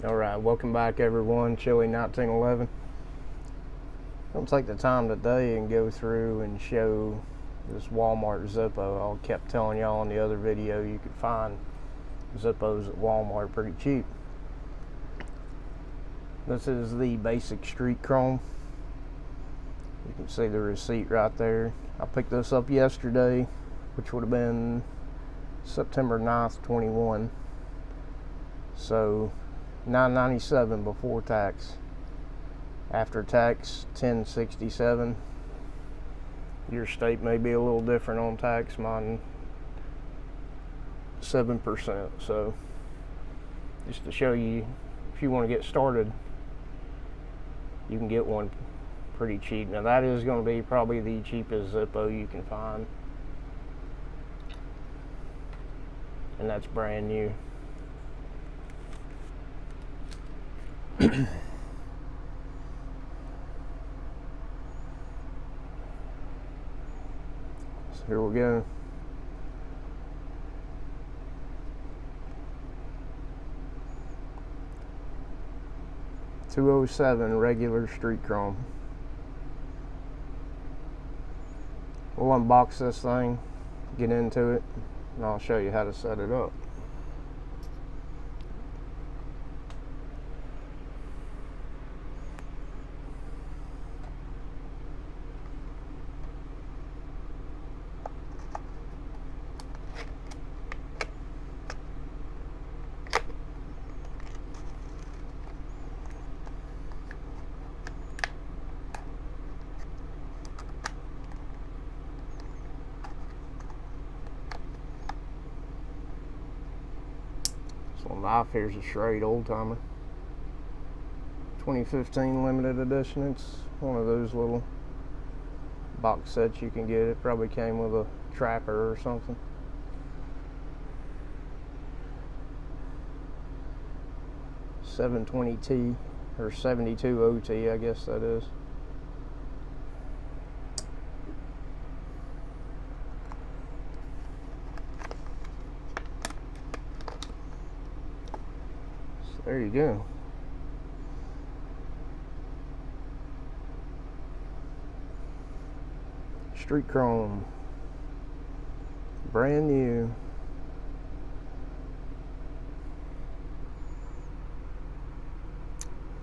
Alright, welcome back everyone, Chili 1911. I'll take the time today and go through and show this Walmart Zippo. I kept telling y'all in the other video you could find Zippos at Walmart pretty cheap. This is the basic street chrome. You can see the receipt right there. I picked this up yesterday, which would have been September 9th, 21. So $9.97 before tax. After tax, $10.67. Your state may be a little different on tax. Mine 7%. So just to show you, if you want to get started, you can get one pretty cheap. Now that is going to be probably the cheapest Zippo you can find, and that's brand new. So here we go. $207 regular street chrome. We'll unbox this thing, get into it, and I'll show you how to set it up. This little knife here's a straight old timer. 2015 limited edition. It's one of those little box sets you can get. It probably came with a trapper or something. $720T or 72 OT, I guess that is. There you go. Street chrome, brand new.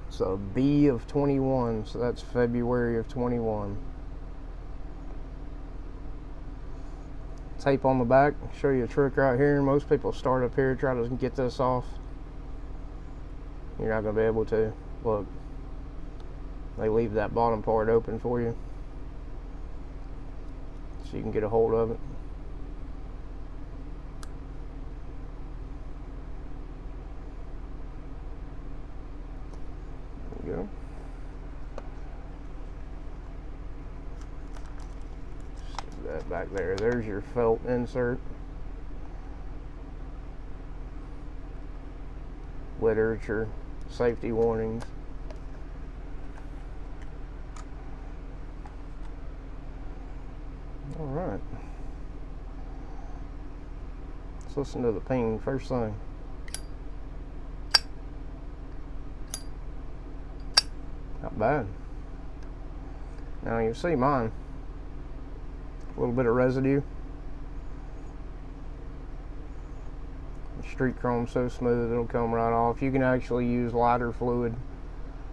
It's a B of 21, so that's February of 21. Tape on the back. Show you a trick right here. Most people start up here, try to get this off. You're not going to be able to. Look, they leave that bottom part open for you so you can get a hold of it. There you go. Stick that back there. There's your felt insert. Literature, safety warnings. All right. Let's listen to the ping first thing. Not bad. Now you see mine. A little bit of residue. Street chrome so smooth it'll come right off. You can actually use lighter fluid,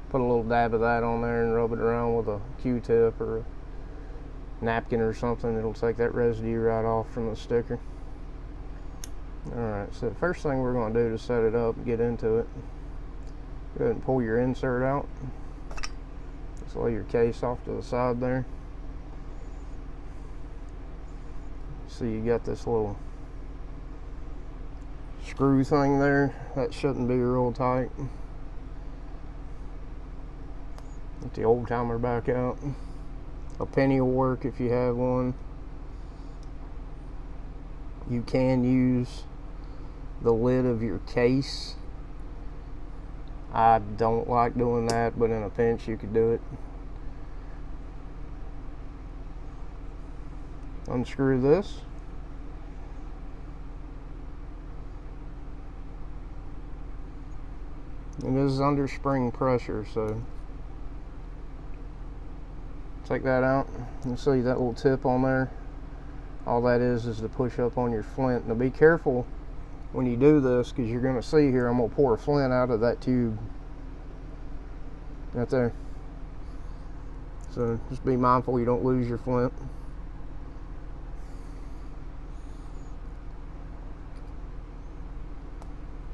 put a little dab of that on there and rub it around with a Q-tip or a napkin or something. It'll take that residue right off from the sticker. Alright, so the first thing we're going to do to set it up and get into it, go ahead and pull your insert out. Just lay your case off to the side there. So you got this little screw thing there. That shouldn't be real tight. Get the old timer back out. A penny will work if you have one. You can use the lid of your case. I don't like doing that, but in a pinch you could do it. Unscrew this. It is under spring pressure, so take that out. You see that little tip on there? All that is to push up on your flint. Now be careful when you do this, because you're going to see here I'm going to pour a flint out of that tube right there. So just be mindful you don't lose your flint.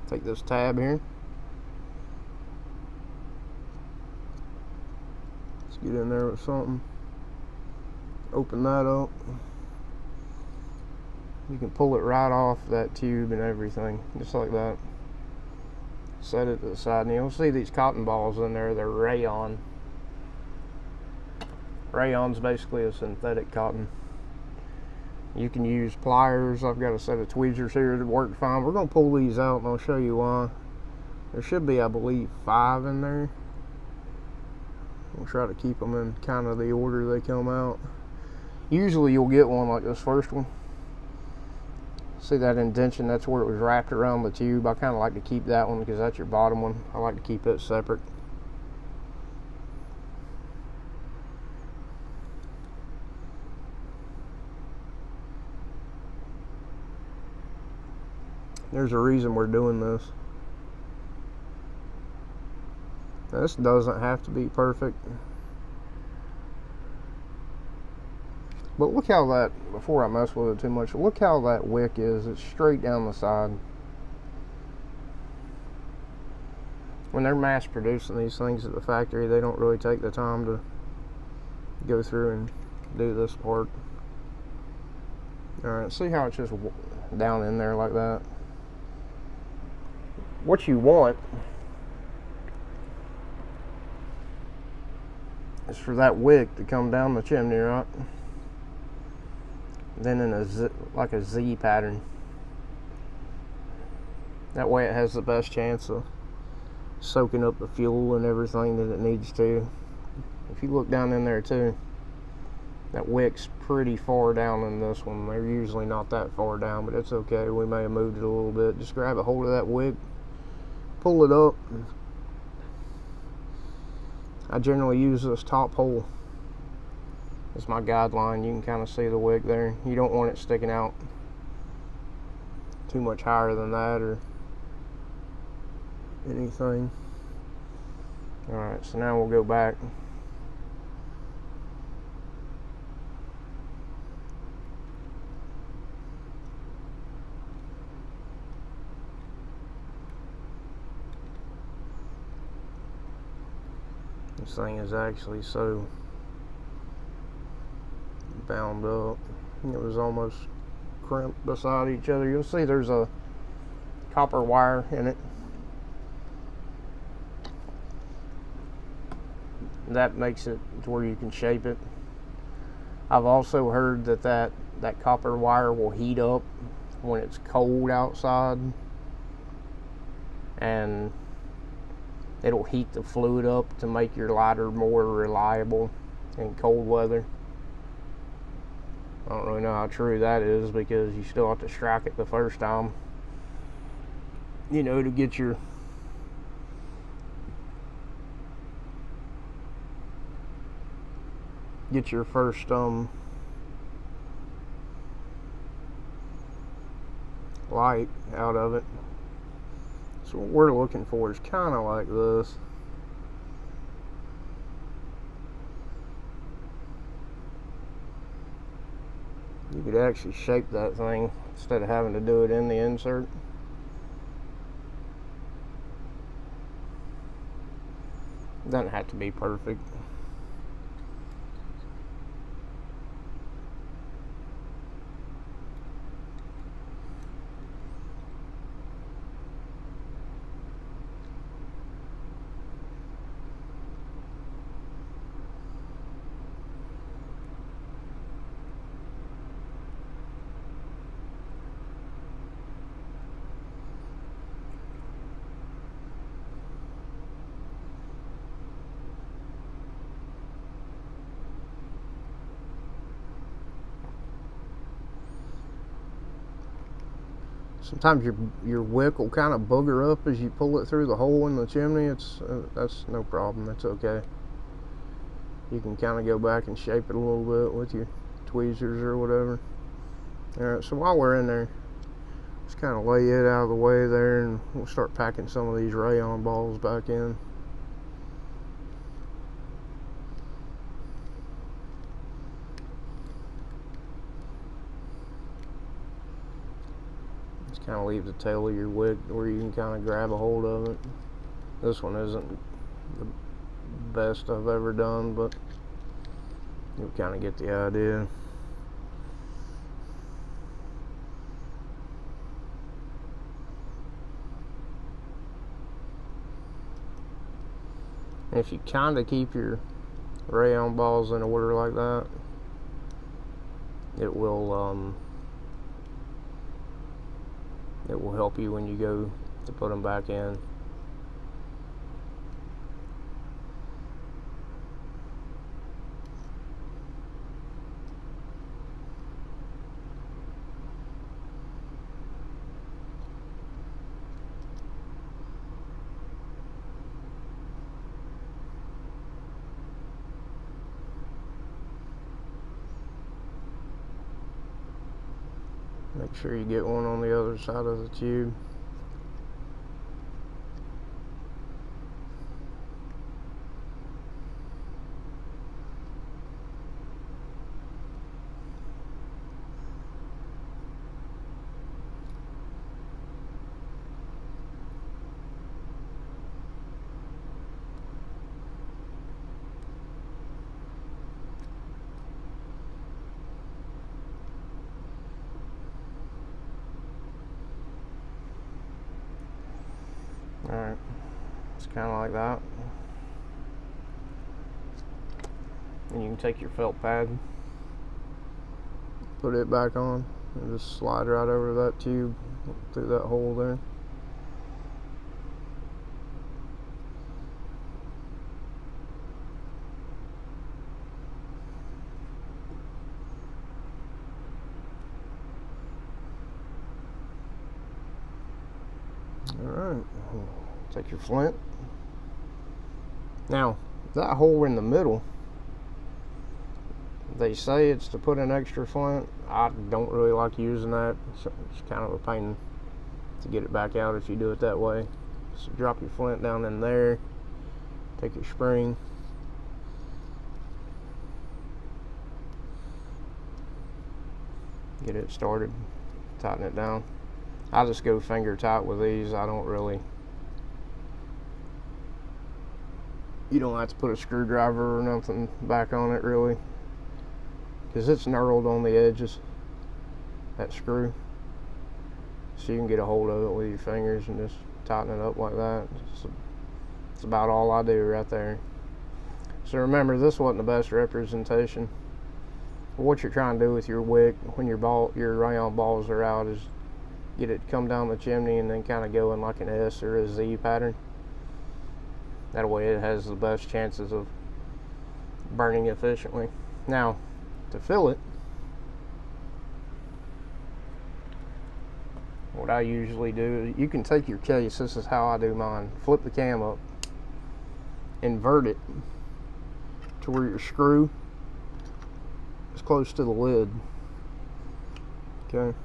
Take this tab here. Let's get in there with something. Open that up. You can pull it right off that tube and everything, just like that. Set it to the side, and you'll see these cotton balls in there. They're rayon. Rayon's basically a synthetic cotton. You can use pliers. I've got a set of tweezers here that work fine. We're going to pull these out, and I'll show you why. There should be, I believe, 5 in there. We'll try to keep them in kind of the order they come out. Usually you'll get one like this first one. See that indentation? That's where it was wrapped around the tube. I kind of like to keep that one because that's your bottom one. I like to keep it separate. There's a reason we're doing this. Now, this doesn't have to be perfect. But look how that, before I mess with it too much, look how that wick is. It's straight down the side. When they're mass producing these things at the factory, they don't really take the time to go through and do this part. Alright, see how it's just down in there like that? What you want is for that wick to come down the chimney, right? Then in like a Z pattern. That way it has the best chance of soaking up the fuel and everything that it needs to. If you look down in there too, that wick's pretty far down in this one. They're usually not that far down, but it's okay. We may have moved it a little bit. Just grab a hold of that wick, pull it up. I generally use this top hole. It's my guideline. You can kind of see the wick there. You don't want it sticking out too much higher than that or anything. Alright, so now we'll go back. This thing is actually so bound up. It was almost crimped beside each other. You'll see there's a copper wire in it. That makes it to where you can shape it. I've also heard that copper wire will heat up when it's cold outside, and it'll heat the fluid up to make your lighter more reliable in cold weather. I don't really know how true that is, because you still have to strike it the first time, you know, to get your first light out of it. So what we're looking for is kind of like this. You could actually shape that thing instead of having to do it in the insert. Doesn't have to be perfect. sometimes your wick will kind of booger up as you pull it through the hole in the chimney. That's no problem. It's okay. You can kind of go back and shape it a little bit with your tweezers or whatever. Alright, so while we're in there, just kind of lay it out of the way there, and we'll start packing some of these rayon balls back in. Just kind of leave the tail of your wick where you can kind of grab a hold of it. This one isn't the best I've ever done, but you'll kind of get the idea. And if you kind of keep your rayon balls in order like that, it will help you when you go to put them back in. Make sure you get one on the other side of the tube. Alright, it's kind of like that. And you can take your felt pad, put it back on, and just slide right over that tube through that hole there. Alright, take your flint. Now, that hole in the middle, they say it's to put an extra flint. I don't really like using that. It's kind of a pain to get it back out if you do it that way. So drop your flint down in there, take your spring, get it started, tighten it down. I just go finger tight with these. I don't really, you don't have to put a screwdriver or nothing back on it really, because it's knurled on the edges, that screw. So you can get a hold of it with your fingers and just tighten it up like that. It's about all I do right there. So remember, this wasn't the best representation. What you're trying to do with your wick when your rayon balls are out is get it come down the chimney and then kind of go in like an S or a Z pattern. That way it has the best chances of burning efficiently. Now, to fill it, what I usually do, you can take your case, this is how I do mine, flip the cam up, invert it to where your screw is close to the lid. Okay,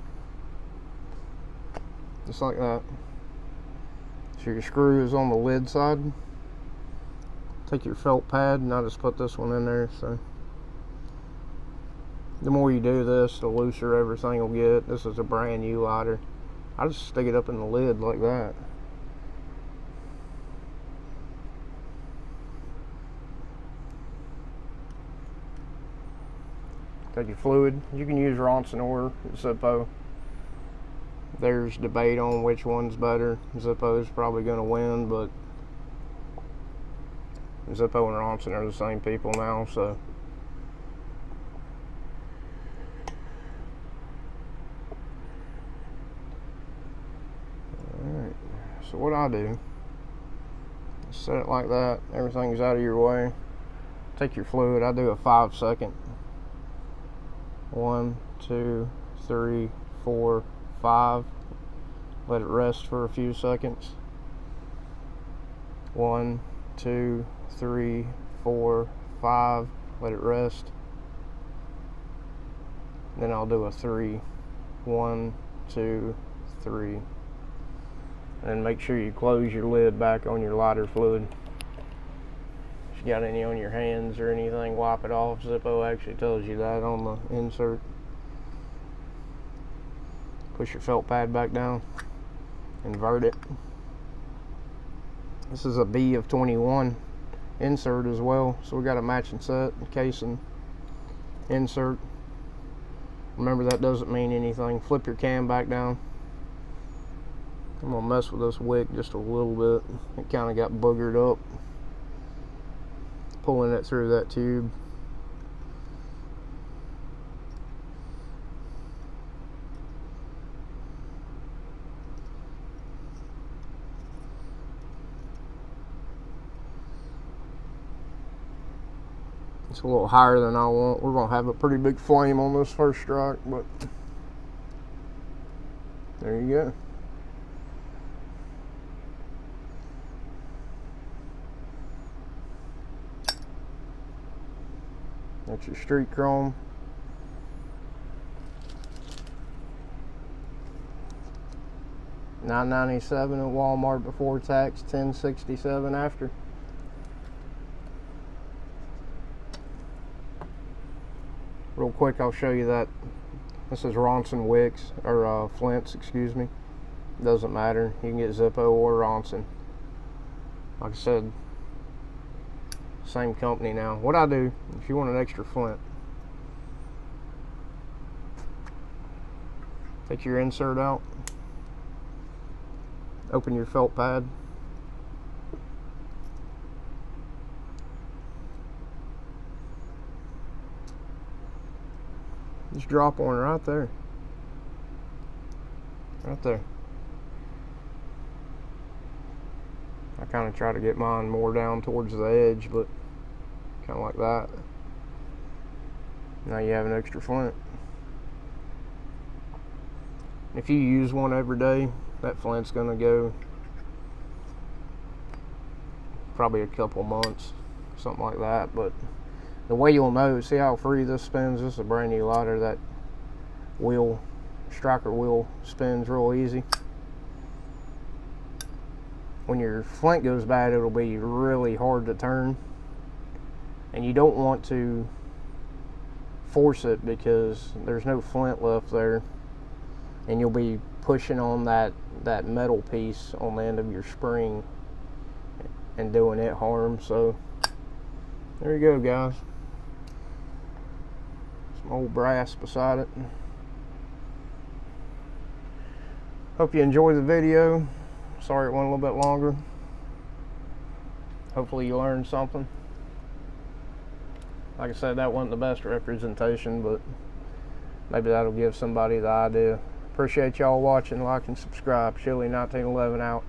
just like that. So your screw is on the lid side. Take your felt pad, and I just put this one in there. So the more you do this, the looser everything will get. This is a brand new lighter. I just stick it up in the lid like that. Take your fluid. You can use Ronson or Zippo. There's debate on which one's better. Zippo's probably going to win, but Zippo and Ronson are the same people now, so alright, so what I do is set it like that, everything's out of your way. Take your fluid, I do a 5-second. 1, 2, 3, 4, 5. let it rest for a few seconds. 1, 2, 3, 4, 5, let it rest. Then I'll do a 3. 1, 2, 3. And make sure you close your lid back on your lighter fluid. If you got any on your hands or anything, wipe it off. Zippo actually tells you that on the insert. Push your felt pad back down. Invert it. This is a B of 21 insert as well, so we got a matching set, casing, insert. Remember, that doesn't mean anything. Flip your cam back down. I'm gonna mess with this wick just a little bit. It kind of got boogered up. Pulling it through that tube. It's a little higher than I want. We're gonna have a pretty big flame on this first strike, but there you go. That's your street chrome. $9.97 at Walmart before tax, $10.67 after. Real quick, I'll show you that. This is Ronson wicks, or flints, excuse me. Doesn't matter. You can get Zippo or Ronson. Like I said, same company now. What I do, if you want an extra flint, take your insert out, open your felt pad, just drop one right there. Right there. I kind of try to get mine more down towards the edge, but kind of like that. Now you have an extra flint. If you use one every day, that flint's gonna go probably a couple months, something like that. But the way you'll know, see how free this spins? This is a brand new lighter. That wheel, striker wheel, spins real easy. When your flint goes bad, it'll be really hard to turn, and you don't want to force it because there's no flint left there, and you'll be pushing on that metal piece on the end of your spring and doing it harm. So there you go, guys. Some old brass beside it. Hope you enjoyed the video. Sorry it went a little bit longer. Hopefully you learned something. Like I said, that wasn't the best representation, but maybe that'll give somebody the idea. Appreciate y'all watching, like, and subscribe. Chili 1911 out.